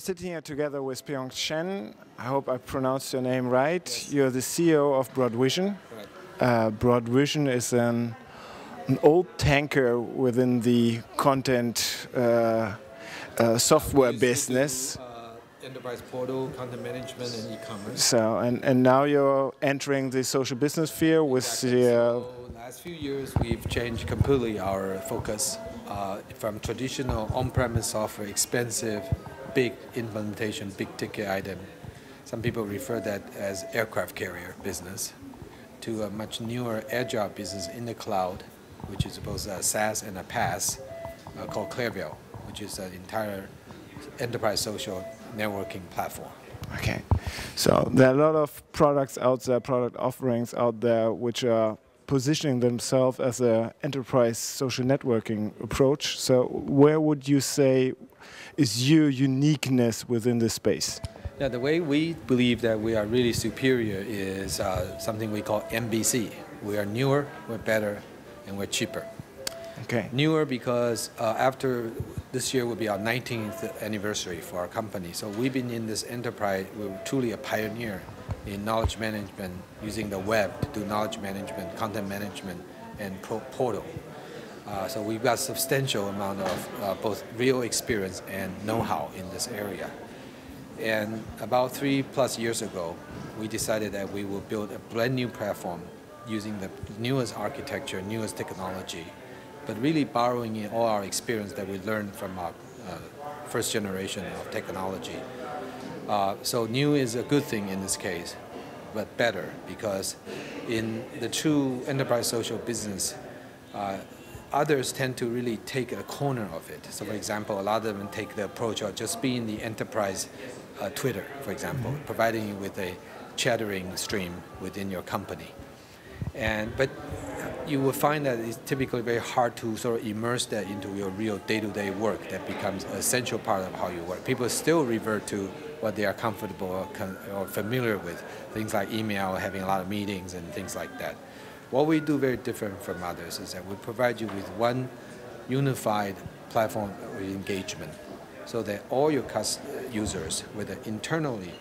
sitting here together with Pehong Chen. I hope I pronounced your name right. Yes. You're the CEO of BroadVision. Right. BroadVision is an old tanker within the content software business. Enterprise portal, content management, and e-commerce. So, and now you're entering the social business sphere with exactly. So last few years, we've changed completely our focus from traditional on-premise software, expensive, big implementation, big ticket item. Some people refer that as aircraft carrier business, to a much newer agile business in the cloud, which is both a SaaS and a PaaS, called Clairville, which is an entire enterprise social networking platform. Okay, so there are a lot of products out there, product offerings out there, which are positioning themselves as an enterprise social networking approach. So where would you say is your uniqueness within this space? Yeah, the way we believe that we are really superior is something we call MBC. We are newer, we're better, and we're cheaper. Okay. Newer because after this year will be our 19th anniversary for our company. So we've been in this enterprise, we're truly a pioneer in knowledge management, using the web to do knowledge management, content management, and portal. So we've got substantial amount of both real experience and know-how in this area. And about 3+ years ago, we decided that we will build a brand new platform using the newest architecture, newest technology, but really borrowing in all our experience that we learned from our first generation of technology. So new is a good thing in this case, but better, because in the true enterprise social business, others tend to really take a corner of it. So for example, a lot of them take the approach of just being the enterprise Twitter, for example, providing you with a chattering stream within your company. But you will find that it's typically very hard to sort of immerse that into your real day-to-day work that becomes an essential part of how you work. People still revert to what they are comfortable or familiar with, things like email, having a lot of meetings and things like that. What we do very different from others is that we provide you with one unified platform of engagement so that all your users, whether internally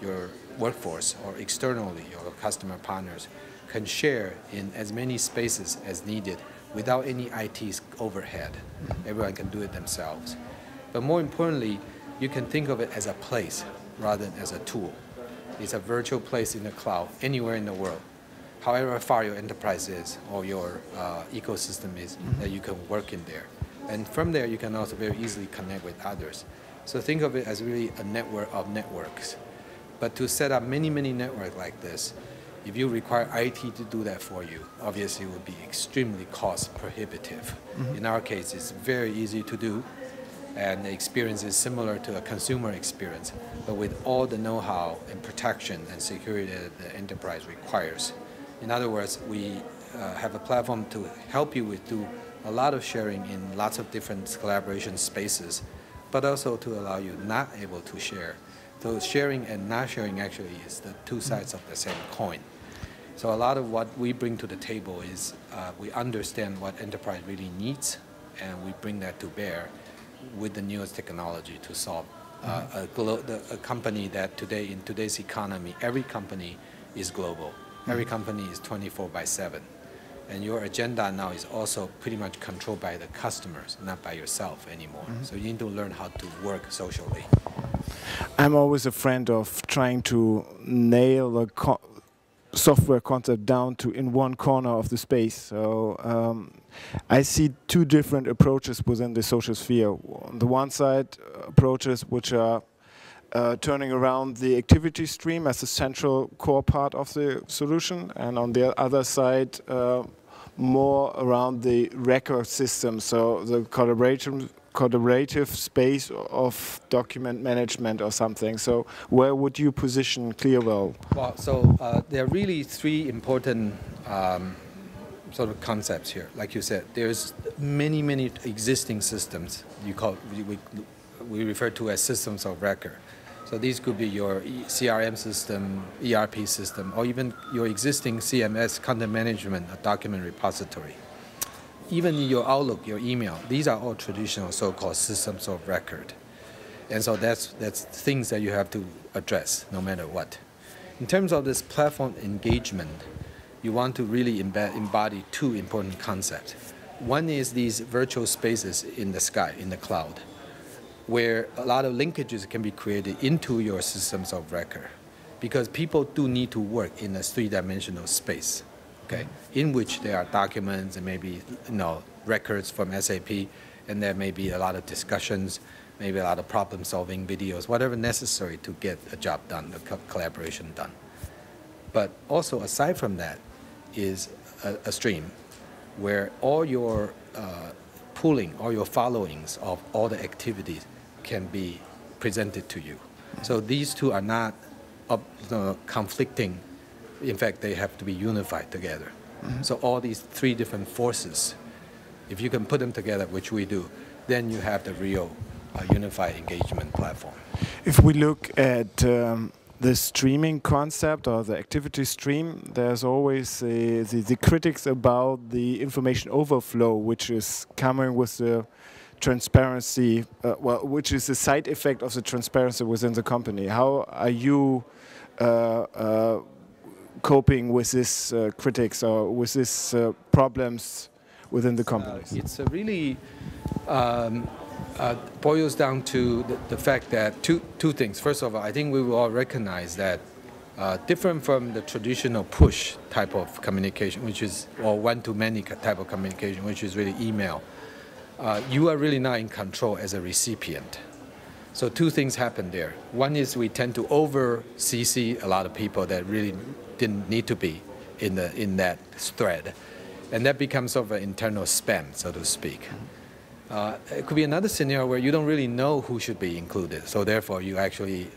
your workforce or externally your customer partners, can share in as many spaces as needed without any IT overhead. Everyone can do it themselves. But more importantly, you can think of it as a place rather than as a tool. It's a virtual place in the cloud, anywhere in the world. However far your enterprise is or your ecosystem is, that you can work in there. And from there, you can also very easily connect with others. So think of it as really a network of networks. But to set up many, many networks like this, if you require IT to do that for you, obviously it would be extremely cost prohibitive. In our case, it's very easy to do, and the experience is similar to a consumer experience, but with all the know-how and protection and security that the enterprise requires. In other words, we have a platform to help you do a lot of sharing in lots of different collaboration spaces, but also to allow you not able to share. So sharing and not sharing actually is the two sides of the same coin. So a lot of what we bring to the table is we understand what enterprise really needs, and we bring that to bear with the newest technology to solve a company that today, in today's economy, every company is global. Every company is 24/7. And your agenda now is also pretty much controlled by the customers, not by yourself anymore. So you need to learn how to work socially. I'm always a friend of trying to nail a software concept down to in one corner of the space. So I see two different approaches within the social sphere. On the one side, approaches which are turning around the activity stream as a central core part of the solution, and on the other side, more around the record system, so the collaborative space of document management or something. So where would you position Clairville? Well, so there are really three important sort of concepts here. Like you said, there's many existing systems we refer to as systems of record. So these could be your CRM system, ERP system, or even your existing CMS, content management, a document repository. Even your Outlook, your email, these are all traditional so-called systems of record. And so that's things that you have to address no matter what. In terms of this platform engagement, you want to really embody two important concepts. One is these virtual spaces in the sky, in the cloud, where a lot of linkages can be created into your systems of record. Because people do need to work in a three-dimensional space, okay, in which there are documents and maybe records from SAP, and there may be a lot of discussions, maybe a lot of problem-solving videos, whatever necessary to get a job done, the collaboration done. But also, aside from that, is a stream where all your pooling, all your followings of all the activities can be presented to you. So these two are not conflicting. In fact, they have to be unified together. So all these three different forces, if you can put them together, which we do, then you have the real unified engagement platform. If we look at the streaming concept or the activity stream, there's always the critics about the information overflow, which is coming with the transparency, which is a side effect of the transparency within the company. How are you coping with this critics or with these problems within the companies? It's a really boils down to the fact that two things. First of all, I think we will all recognize that different from the traditional push type of communication, which is, or one-to-many type of communication, which is really email, you are really not in control as a recipient. So two things happen there. One is we tend to over-CC a lot of people that really didn't need to be in that thread. And that becomes sort of an internal spam, so to speak. It could be another scenario where you don't really know who should be included. So therefore, you actually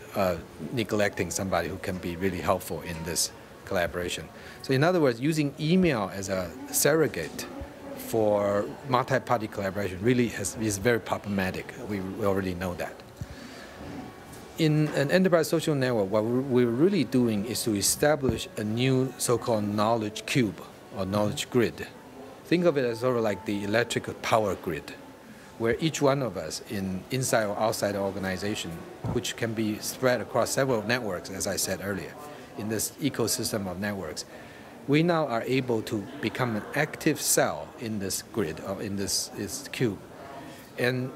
neglecting somebody who can be really helpful in this collaboration. So in other words, using email as a surrogate for multi-party collaboration really is very problematic. We already know that. In an enterprise social network, what we're really doing is to establish a new so-called knowledge cube or knowledge grid. Think of it as sort of like the electrical power grid, where each one of us inside or outside the organization, which can be spread across several networks, as I said earlier, in this ecosystem of networks, we now are able to become an active cell in this grid, or in this cube. And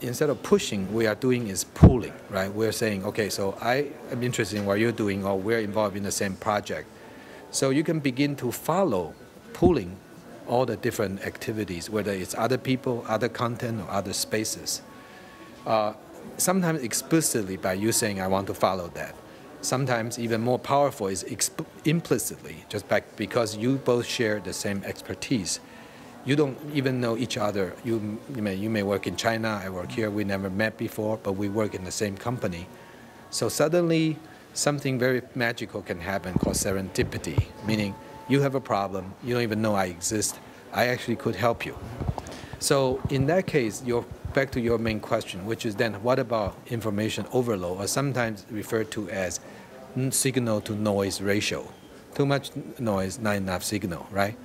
instead of pushing, we are doing is pooling, right? We're saying, okay, so I am interested in what you're doing, or we're involved in the same project. So you can begin to follow pooling all the different activities, whether it's other people, other content, or other spaces. Sometimes explicitly by you saying, I want to follow that. Sometimes even more powerful is implicitly, just because you both share the same expertise. You don't even know each other. You may work in China, I work here, we never met before, but we work in the same company. So suddenly, something very magical can happen called serendipity, meaning you have a problem, you don't even know I exist, I actually could help you. So in that case, back to your main question, which is then what about information overload, or sometimes referred to as signal to noise ratio. Too much noise, not enough signal, right?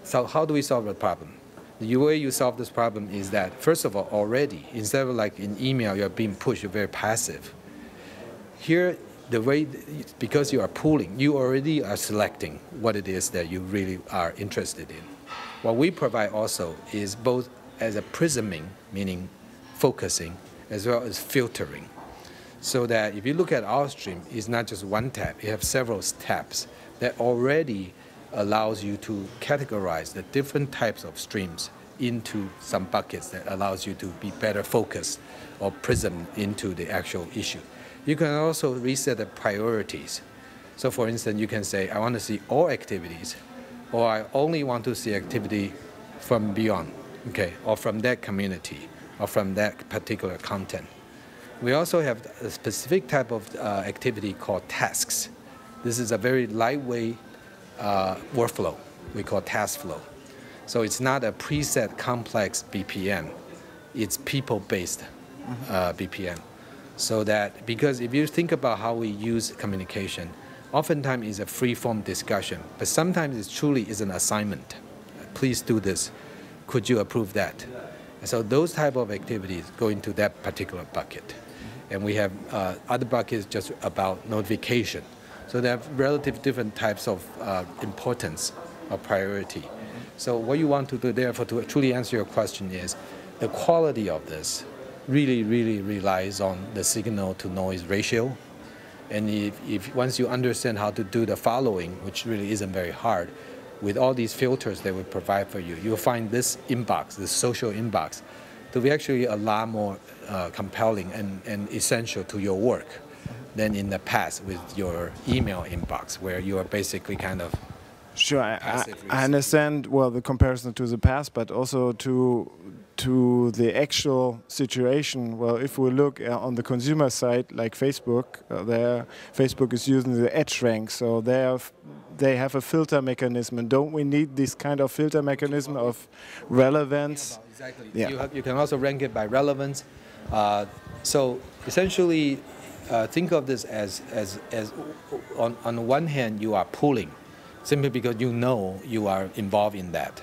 So how do we solve the problem? The way you solve this problem is that, first of all, already, instead of like in email, you're being pushed, you're very passive. Here, the way, because you are pooling, you already are selecting what it is that you really are interested in. What we provide also is both as a prisming, meaning focusing, as well as filtering. So that if you look at our stream, it's not just one tab, you have several tabs that already allows you to categorize the different types of streams into some buckets that allows you to be better focused or prism into the actual issue. You can also reset the priorities. So for instance, you can say, I want to see all activities, or I only want to see activity from beyond, okay, or from that community, or from that particular content. We also have a specific type of activity called tasks. This is a very lightweight workflow we call task flow. So it's not a preset complex BPM, it's people-based BPM. So that, because if you think about how we use communication, oftentimes it's a free-form discussion, but sometimes it truly is an assignment. Please do this. Could you approve that? And so those type of activities go into that particular bucket. And we have other buckets just about notification. So they have relative different types of importance or priority. So what you want to do, therefore, to truly answer your question is the quality of this really, really relies on the signal to noise ratio. And if once you understand how to do the following, which really isn't very hard, with all these filters that we provide for you, you'll find this inbox, this social inbox, to be actually a lot more compelling and essential to your work than in the past with your email inbox, where you are basically kind of Sure, I understand, well, the comparison to the past, but also to the actual situation. Well, if we look on the consumer side, like Facebook, Facebook is using the edge rank, so they have a filter mechanism. And don't we need this kind of filter mechanism of relevance? Exactly. Yeah. You can also rank it by relevance. So essentially, think of this as on the one hand, you are pulling, simply because you know you are involved in that.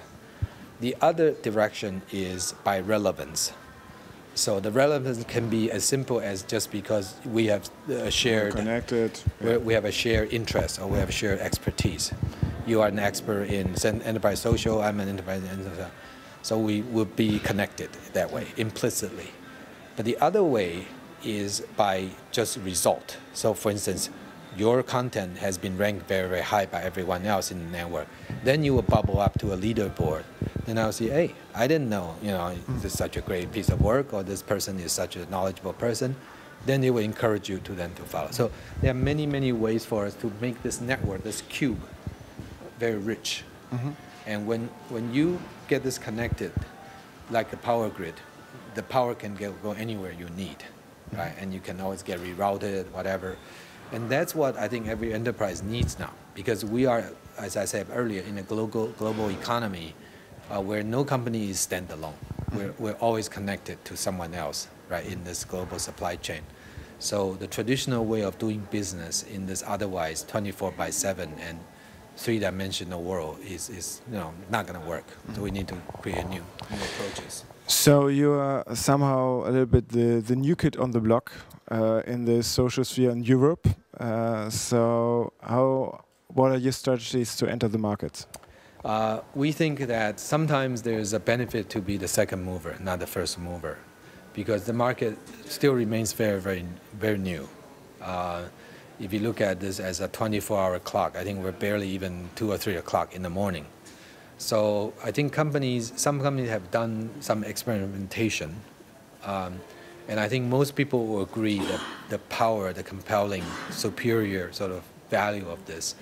The other direction is by relevance. So the relevance can be as simple as just because we have a shared connected, we have a shared interest or we have a shared expertise. You are an expert in enterprise social, I'm an enterprise, so we will be connected that way implicitly. But the other way is by just result. So for instance, your content has been ranked very, very high by everyone else in the network. Then you will bubble up to a leaderboard. Then I'll see, hey, I didn't know, this is such a great piece of work, or this person is such a knowledgeable person. Then they will encourage you to follow. So there are many, many ways for us to make this network, this cube, very rich. Mm-hmm. And when you get this connected, like a power grid, the power can go anywhere you need, right? And you can always get rerouted, whatever. And that's what I think every enterprise needs now, because we are, as I said earlier, in a global economy where no company is standalone. We're always connected to someone else, right, in this global supply chain. So the traditional way of doing business in this otherwise 24/7 and three-dimensional world is not going to work. So we need to create new approaches. So you are somehow a little bit the new kid on the block in the social sphere in Europe. So what are your strategies to enter the market? We think that sometimes there's a benefit to be the second mover, not the first mover, because the market still remains very, very, very new. If you look at this as a 24-hour clock, I think we're barely even 2 or 3 o'clock in the morning. So I think some companies have done some experimentation, and I think most people will agree that the power, the compelling, superior sort of value of this.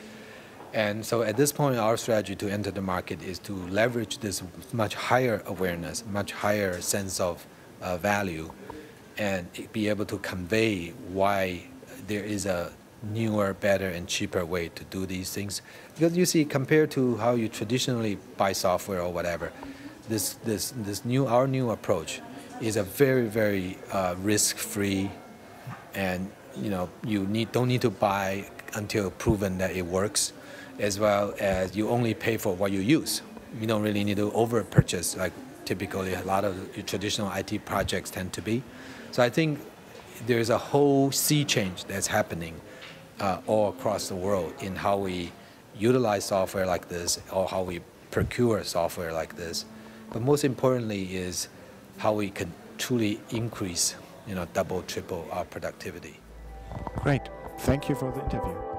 And so at this point, our strategy to enter the market is to leverage this much higher awareness, much higher sense of value, and be able to convey why there is a newer, better, and cheaper way to do these things. Because you see, compared to how you traditionally buy software or whatever, our new approach is a very, very risk-free, and you don't need to buy until proven that it works, as well as you only pay for what you use. You don't really need to over-purchase like typically a lot of your traditional IT projects tend to be. So I think there's a whole sea change that's happening all across the world in how we utilize software like this or how we procure software like this. But most importantly is how we can truly increase, double, triple our productivity. Great. Thank you for the interview.